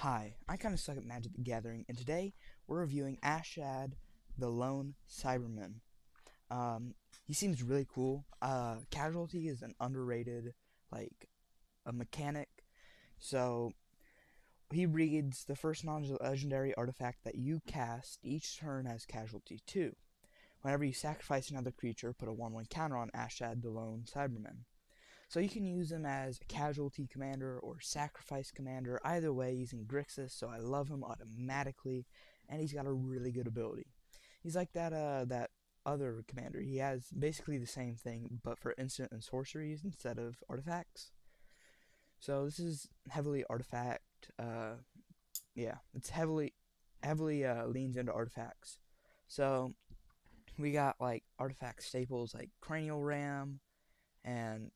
Hi, I kind of suck at Magic the Gathering, and today we're reviewing Ashad, the Lone Cyberman. Um, he seems really cool. Casualty is an underrated, like, a mechanic. So, he reads the first non-legendary artifact that you cast each turn has Casualty 2. Whenever you sacrifice another creature, put a 1/1 counter on Ashad, the Lone Cyberman. So you can use him as a casualty commander or sacrifice commander. Either way, he's in Grixis, so I love him automatically, and he's got a really good ability. He's like that other commander. He has basically the same thing, but for instant and sorceries instead of artifacts. So this is heavily artifact. Yeah, it's heavily leans into artifacts. So we got like artifact staples like Cranial Ram, and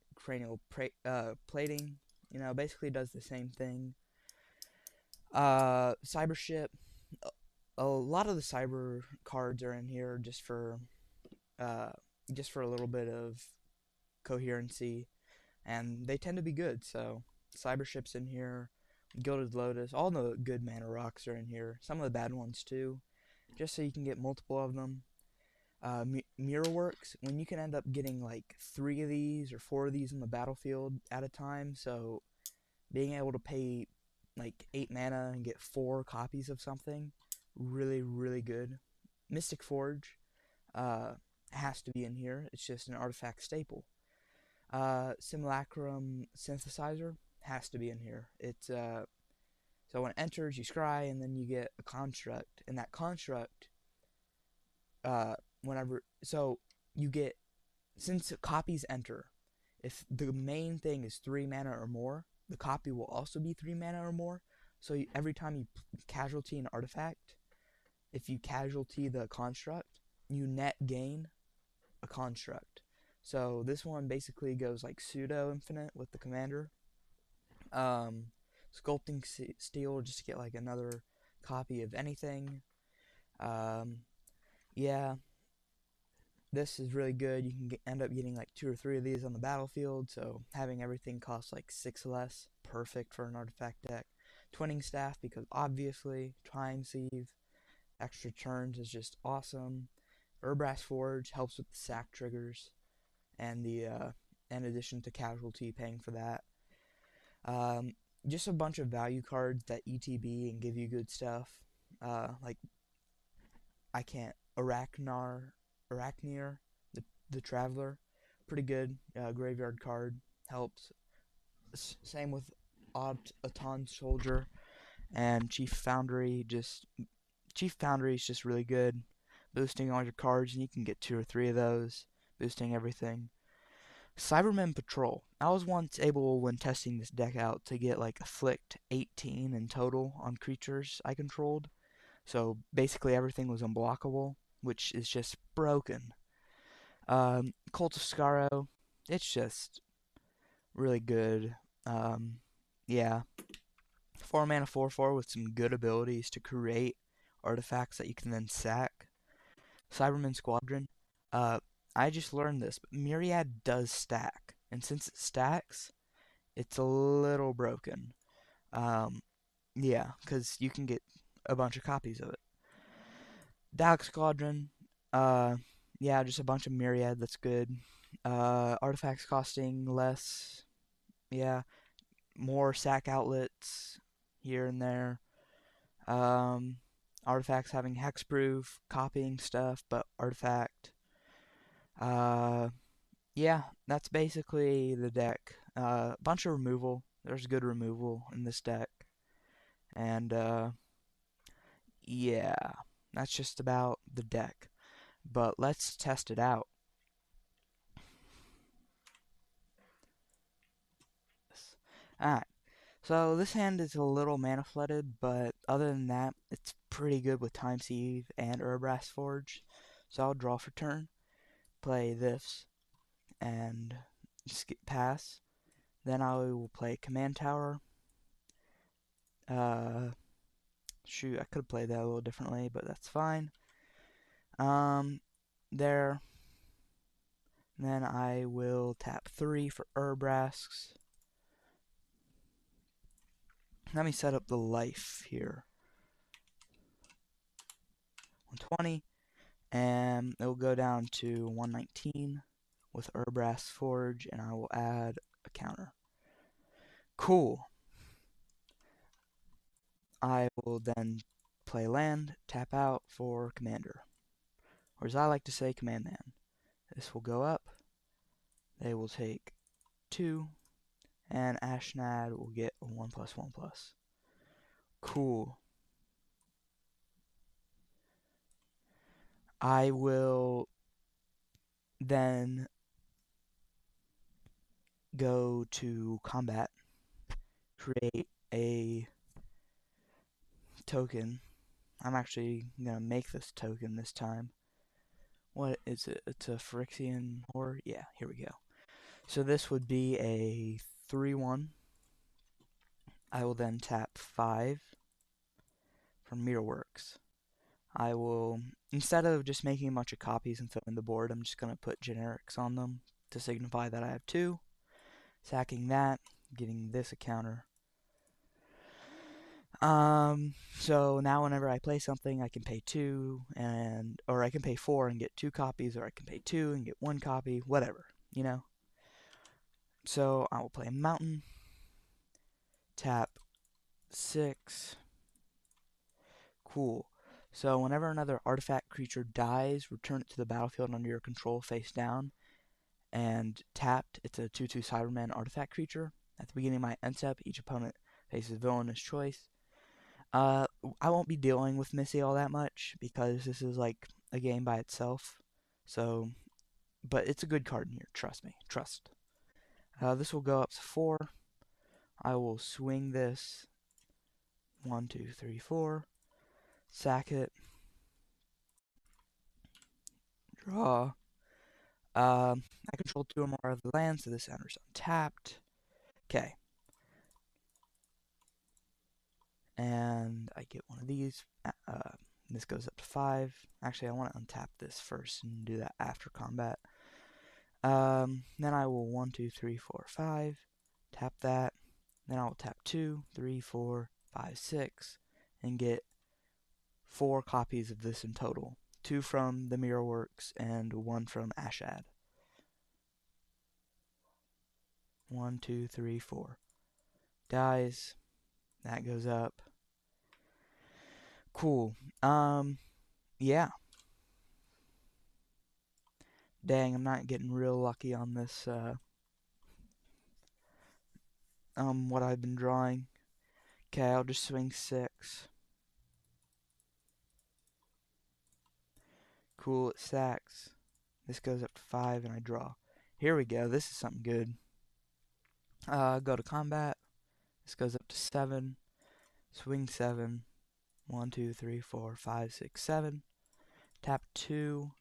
plating. Basically does the same thing. Cybership. A lot of the cyber cards are in here uh, just for a little bit of coherency, and they tend to be good. So Cybership's in here. Gilded Lotus. All the good mana rocks are in here. Some of the bad ones too, just so you can get multiple of them. Mirror Works, when you can end up getting like 3 of these or 4 of these in the battlefield at a time, so being able to pay like 8 mana and get 4 copies of something, really, really good. Mystic Forge uh, has to be in here, it's just an artifact staple. Simulacrum Synthesizer has to be in here. So when it enters, you scry, and then you get a construct, and that construct uh, so you get, since copies enter, if the main thing is 3 mana or more, the copy will also be 3 mana or more. So every time you casualty an artifact, if you casualty the construct, you net gain a construct. So this one basically goes like pseudo infinite with the commander. Sculpting Steel just to get like another copy of anything. Yeah, this is really good. You can end up getting like 2 or 3 of these on the battlefield, so having everything cost like 6 less, perfect for an artifact deck. Twinning Staff, because obviously Time Sieve, extra turns is just awesome. Urbrass Forge helps with the sack triggers, and in addition to casualty, paying for that. Just a bunch of value cards that ETB and give you good stuff. Like I can't Arachnir, the Traveler, pretty good. Graveyard card helps. Same with Auton Soldier and Chief Foundry. Chief Foundry is just really good, boosting all your cards, and you can get 2 or 3 of those, boosting everything. Cyberman Patrol. I was once able, when testing this deck out, to get like afflict 18 in total on creatures I controlled. So basically everything was unblockable, which is just broken. Cult of Skaro, it's just really good. Yeah, 4 mana 4/4 with some good abilities to create artifacts that you can then sack. Cyberman Squadron, uh, I just learned this, but Myriad does stack, and since it stacks, it's a little broken. Um, yeah, because you can get a bunch of copies of it. Dalek Squadron, uh, yeah, just a bunch of Myriad, that's good. Artifacts costing less, yeah, more sack outlets here and there. Um, Artifacts having hexproof, copying stuff, but artifact. Uh, yeah, that's basically the deck. Bunch of removal. There's good removal in this deck. And, yeah, that's just about the deck. But let's test it out. Alright, so this hand is a little mana flooded, but other than that, it's pretty good with Time Sieve and Urbrass Forge. So I'll draw for turn, play this, and skip pass. Then I will play Command Tower. Shoot, I could have played that a little differently, but that's fine. There. Then I will tap 3 for Urbrasks. Let me set up the life here. 120, and it will go down to 119 with Urbrass Forge, and I will add a counter. Cool. I will then play land, tap out for commander. Or as I like to say, command man. This will go up. They will take 2, and Ashad will get a 1+1+. Cool. I will then go to combat, create a token. I'm actually gonna make this token this time. What is it? It's a Phyrexian Horror? Yeah, here we go. So this would be a 3/1. I will then tap 5 from Mirrorworks. I will, instead of just making a bunch of copies and filling the board, I'm just going to put generics on them to signify that I have 2. Sacking that, getting this a counter. So now whenever I play something, I can pay 2, or I can pay 4 and get 2 copies, or I can pay 2 and get 1 copy, whatever, you know? So I will play a mountain, tap 6. Cool. So whenever another artifact creature dies, return it to the battlefield under your control face down. And tapped, it's a 2/2 Cyberman artifact creature. At the beginning of my end step, each opponent faces villainous choice. I won't be dealing with Missy all that much because this is like a game by itself. So, but it's a good card in here. Trust me. Trust. This will go up to 4. I will swing this. 1, 2, 3, 4. Sack it. Draw. I control 2 or more of the lands, so this enters untapped. Okay. And I get one of these. This goes up to 5. Actually, I want to untap this first and do that after combat. Then I will 1, 2, 3, 4, 5. Tap that. Then I will tap 2, 3, 4, 5, 6, and get 4 copies of this in total. 2 from the Mirrorworks and 1 from Ashad. 1, 2, 3, 4. Dies. That goes up. Cool. Yeah. Dang, I'm not getting real lucky on this, what I've been drawing. Okay, I'll just swing 6. Cool, it stacks. This goes up to 5 and I draw. Here we go, this is something good. Go to combat. This goes up to 7. Swing 7. 1, 2, 3, 4, 5, 6, 7. Tap 2,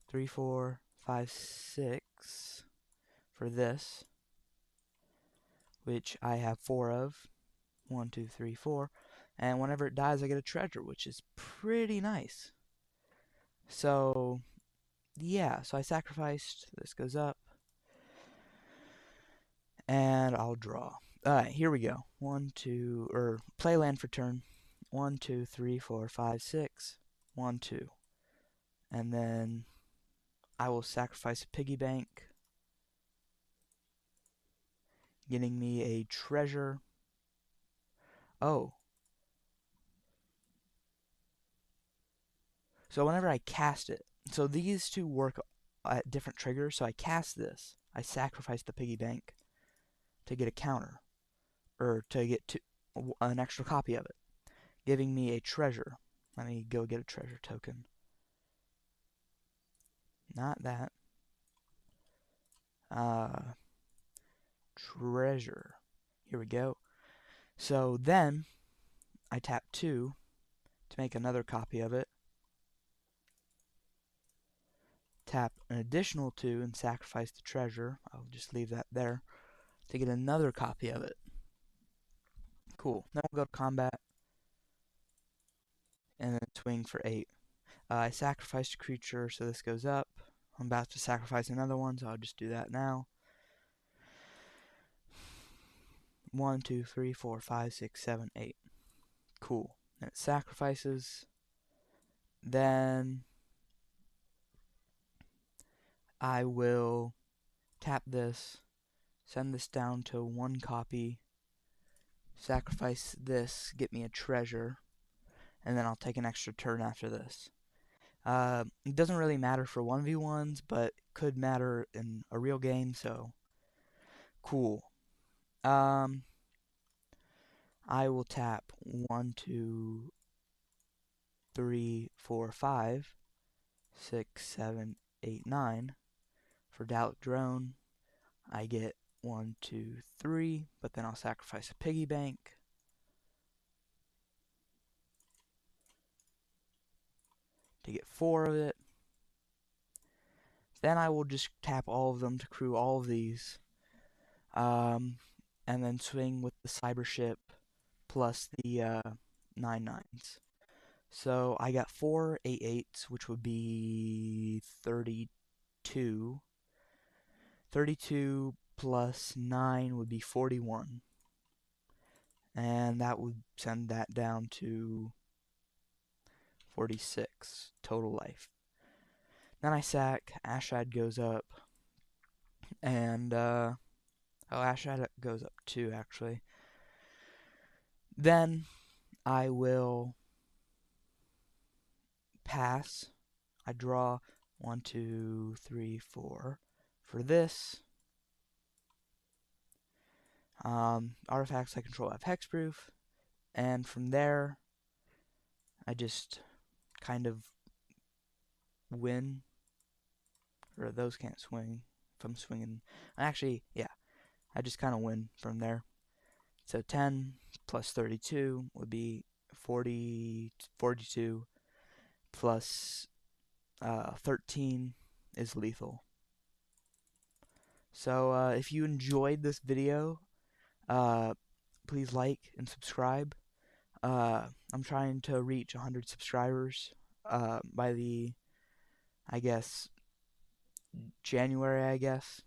3, 4, 5, 6 for this, which I have 4 of. 1, 2, 3, 4. And whenever it dies, I get a treasure, which is pretty nice. So, yeah, so I sacrificed. This goes up. And I'll draw. Alright, here we go. 1, 2, or play land for turn. 1, 2, 3, 4, 5, 6. 1, 2. And then I will sacrifice a piggy bank, getting me a treasure. Oh. So whenever I cast it, so these two work at different triggers. So I cast this. I sacrifice the piggy bank to get a counter, or to get an extra copy of it, giving me a treasure. Let me go get a treasure token. Not that. Treasure. Here we go. So then I tap 2 to make another copy of it. Tap an additional 2 and sacrifice the treasure. I'll just leave that there to get another copy of it. Cool. Then we'll go to combat and then swing for 8. I sacrificed a creature, so this goes up. I'm about to sacrifice another one, so I'll just do that now. 1, 2, 3, 4, 5, 6, 7, 8. Cool. And it sacrifices. Then I will tap this, send this down to 1 copy, sacrifice this, get me a treasure, and then I'll take an extra turn after this. It doesn't really matter for 1v1s, but could matter in a real game, so cool. I will tap 1, 2, 3, 4, 5, 6, 7, 8, 9. For Dalek Drone, I get 1, 2, 3, but then I'll sacrifice a piggy bank. To get 4 of it. Then I will just tap all of them to crew all of these. And then swing with the cyber ship plus the 9 9s. So I got 4 8 8s, which would be 32. 32 plus 9 would be 41. And that would send that down to 46 total life. Then I sack, ashad goes up, and ashad goes up too, actually. Then I will pass. I draw 1, 2, 3, 4 for this. Artifacts I control have hexproof, and from there I just kind of win. Or those can't swing if I'm swinging. Actually, yeah, I just kind of win from there. So 10 plus 32 would be 42 plus 13 is lethal. So if you enjoyed this video, please like and subscribe. I'm trying to reach 100 subscribers by the, I guess, January, I guess.